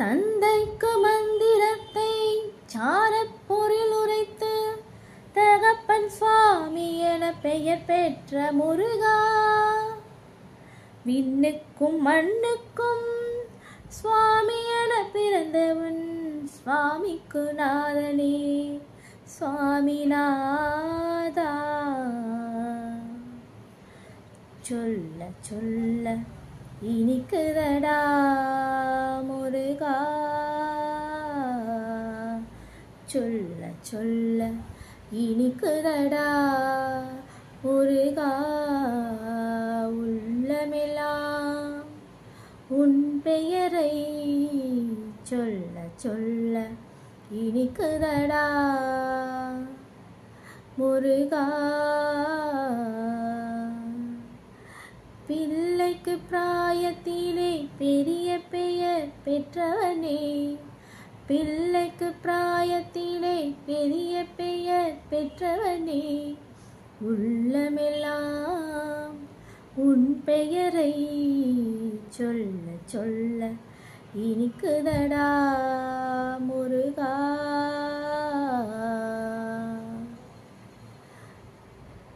தந்தைக்கு மந்திரத்தை சாரப்பொருள் உரைத்து தகப்பன் சுவாமி என பெயர் பெற்ற முருகா, விண்ணுக்கும் மண்ணுக்கும் சுவாமி என பிறந்தவன் சுவாமிக்கு நாதனே சுவாமிநாதா. சொல்ல சொல்ல இனிக்குதடா முருகா, சொல்ல சொல்ல இனிக்குதடா முருகா. உள்ளமெல்லாம் உன் பெயரை சொல்ல சொல்ல இனிக்குதடா முருகா. பிள்ளைக்கு பிராயத்திலே பெரிய பெயர் பெற்றவனே, பிள்ளைக்கு பிராயத்திலே பெரிய பெயர் பெற்றவனே, உள்ளமெல்லாம் உன் பெயரை சொல்ல சொல்ல இனிக்குதடா